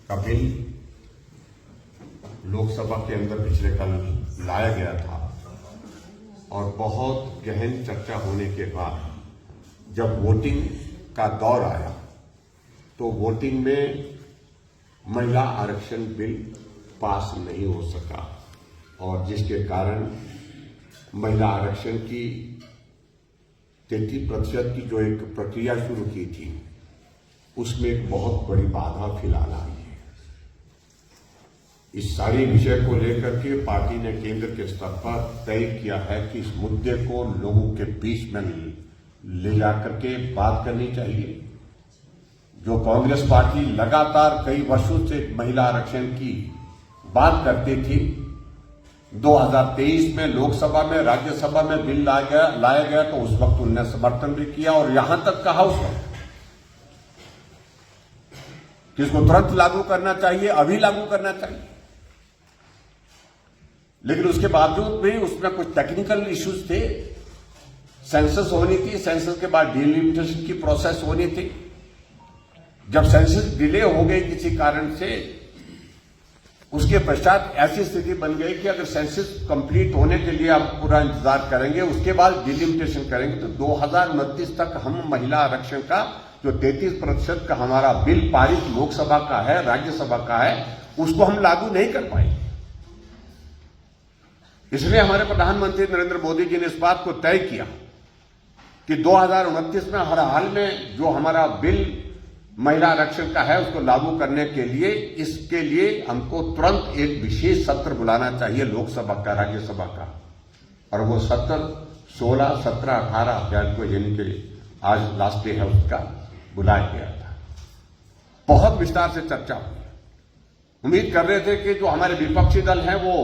का बिल लोकसभा के अंदर पिछले कल लाया गया था और बहुत गहन चर्चा होने के बाद जब वोटिंग का दौर आया तो वोटिंग में महिला आरक्षण बिल पास नहीं हो सका और जिसके कारण महिला आरक्षण की 33% की जो एक प्रक्रिया शुरू की थी उसमें एक बहुत बड़ी बाधा फिलहाल आई है। इस सारी विषय को लेकर के पार्टी ने केंद्र के स्तर पर तय किया है कि इस मुद्दे को लोगों के बीच में ले जाकर के बात करनी चाहिए। जो कांग्रेस पार्टी लगातार कई वर्षों से महिला आरक्षण की बात करती थी, 2023 में लोकसभा में राज्यसभा में बिल लाया गया तो उस वक्त उन्होंने समर्थन भी किया और यहां तक कहा उस वक्त कि इसको तुरंत लागू करना चाहिए, अभी लागू करना चाहिए। लेकिन उसके बावजूद भी उसमें कुछ टेक्निकल इश्यूज थे। सेंसस होनी थी, सेंसस के बाद डिलिमिटेशन की प्रोसेस होनी थी। जब सेंसस डिले हो गई किसी कारण से, उसके पश्चात ऐसी स्थिति बन गई कि अगर सेंसस कंप्लीट होने के लिए आप पूरा इंतजार करेंगे, उसके बाद डिलिमिटेशन करेंगे तो 2029 तक हम महिला आरक्षण का जो 33% का हमारा बिल पारित लोकसभा का है, राज्यसभा का है, उसको हम लागू नहीं कर पाएंगे। इसलिए हमारे प्रधानमंत्री नरेंद्र मोदी जी ने इस बात को तय किया कि 2029 में हर हाल में जो हमारा बिल महिला आरक्षण का है उसको लागू करने के लिए, इसके लिए हमको तुरंत एक विशेष सत्र बुलाना चाहिए लोकसभा का, राज्यसभा का। और वो सत्र 16, 17, 18 अप्रैल को यानी कि आज लास्ट डे है उसका बुलाया गया था। बहुत विस्तार से चर्चा हुई। उम्मीद कर रहे थे कि जो हमारे विपक्षी दल हैं वो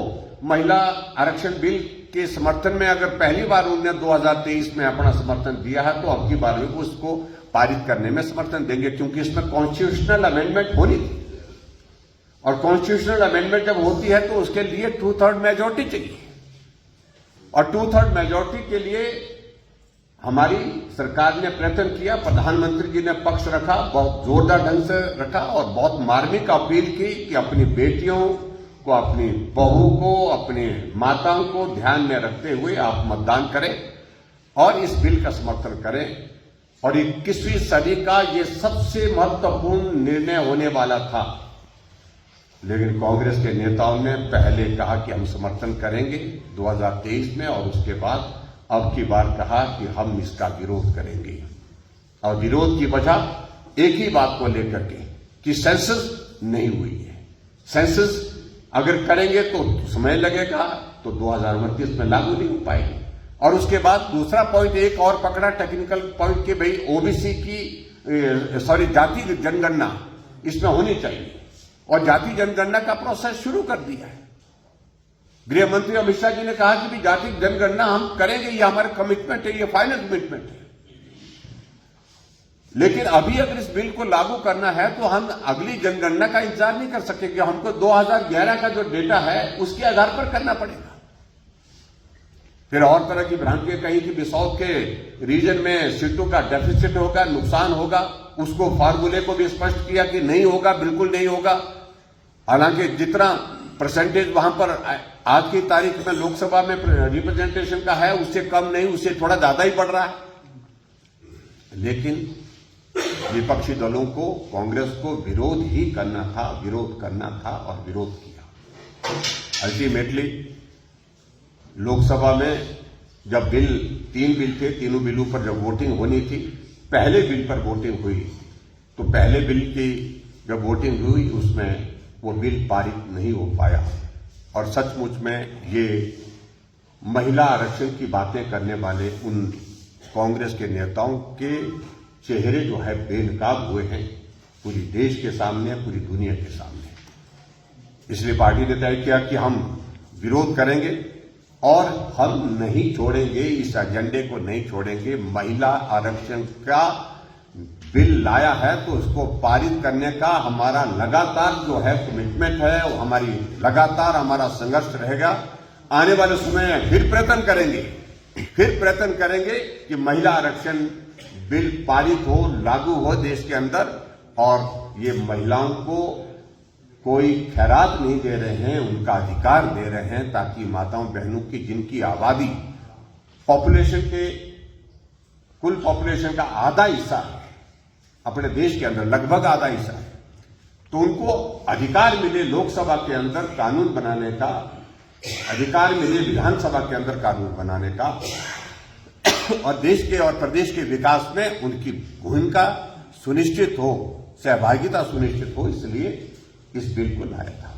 महिला आरक्षण बिल के समर्थन में अगर पहली बार उन्होंने 2023 में अपना समर्थन दिया है तो अब की बार भी उसको पारित करने में समर्थन देंगे, क्योंकि इसमें कॉन्स्टिट्यूशनल अमेंडमेंट होनी थी और कॉन्स्टिट्यूशनल अमेंडमेंट जब होती है तो उसके लिए 2/3 मेजोरिटी चाहिए और 2/3 मेजोरिटी के लिए हमारी सरकार ने प्रयत्न किया। प्रधानमंत्री जी ने पक्ष रखा, बहुत जोरदार ढंग से रखा और बहुत मार्मिक अपील की कि अपनी बेटियों को, अपनी बहू को, अपनी माताओं को ध्यान में रखते हुए आप मतदान करें और इस बिल का समर्थन करें। और 21वीं सदी का ये सबसे महत्वपूर्ण निर्णय होने वाला था, लेकिन कांग्रेस के नेताओं ने पहले कहा कि हम समर्थन करेंगे 2023 में और उसके बाद अब की बार कहा कि हम इसका विरोध करेंगे। और विरोध की वजह एक ही बात को लेकर के कि सेंसस नहीं हुई है। सेंसस अगर करेंगे तो समय लगेगा, तो 2029 में लागू नहीं हो पाएगी। और उसके बाद दूसरा पॉइंट एक और पकड़ा, टेक्निकल पॉइंट कि भाई ओबीसी की जाति जनगणना इसमें होनी चाहिए और जाति जनगणना का प्रोसेस शुरू कर दिया है। गृह मंत्री अमित शाह जी ने कहा कि भी जाति जनगणना हम करेंगे, ये हमारा कमिटमेंट है, ये फाइनल कमिटमेंट है। लेकिन अभी अगर इस बिल को लागू करना है तो हम अगली जनगणना का इंतजार नहीं कर सकेंगे। हमको 2011 का जो डेटा है उसके आधार पर करना पड़ेगा। फिर और तरह की भ्रांतियां कही कि बिसौत के रीजन में सीटों का डेफिसिट होगा, नुकसान होगा। उसको फार्मूले को भी स्पष्ट किया कि नहीं होगा, बिल्कुल नहीं होगा। हालांकि जितना परसेंटेज वहां पर आज की तारीख में लोकसभा में रिप्रेजेंटेशन का है उससे कम नहीं, उससे थोड़ा ज्यादा ही बढ़ रहा है। लेकिन विपक्षी दलों को, कांग्रेस को विरोध ही करना था, विरोध करना था और विरोध किया। अल्टीमेटली लोकसभा में जब तीन बिल थे, तीनों बिलों पर जब वोटिंग होनी थी, पहले बिल पर वोटिंग हुई तो पहले बिल की जब वोटिंग हुई उसमें वो बिल पारित नहीं हो पाया। और सचमुच में ये महिला आरक्षण की बातें करने वाले उन कांग्रेस के नेताओं के चेहरे जो है बेनकाब हुए हैं पूरी देश के सामने, पूरी दुनिया के सामने। इसलिए पार्टी ने तय किया कि हम विरोध करेंगे और हम नहीं छोड़ेंगे, इस एजेंडे को नहीं छोड़ेंगे। महिला आरक्षण का बिल लाया है तो उसको पारित करने का हमारा लगातार जो है कमिटमेंट है, वो हमारी लगातार हमारा संघर्ष रहेगा। आने वाले समय में फिर प्रयत्न करेंगे कि महिला आरक्षण बिल पारित हो, लागू हो देश के अंदर और ये महिलाओं को कोई खैरात नहीं दे रहे हैं, उनका अधिकार दे रहे हैं, ताकि माताओं बहनों की जिनकी आबादी पॉपुलेशन के कुल पॉपुलेशन का आधा हिस्सा है अपने देश के अंदर, लगभग आधा हिस्सा है, तो उनको अधिकार मिले लोकसभा के अंदर कानून बनाने का, अधिकार मिले विधानसभा के अंदर कानून बनाने का, और देश के और प्रदेश के विकास में उनकी भूमिका सुनिश्चित हो, सहभागिता सुनिश्चित हो, इसलिए इस बिल को लाया था।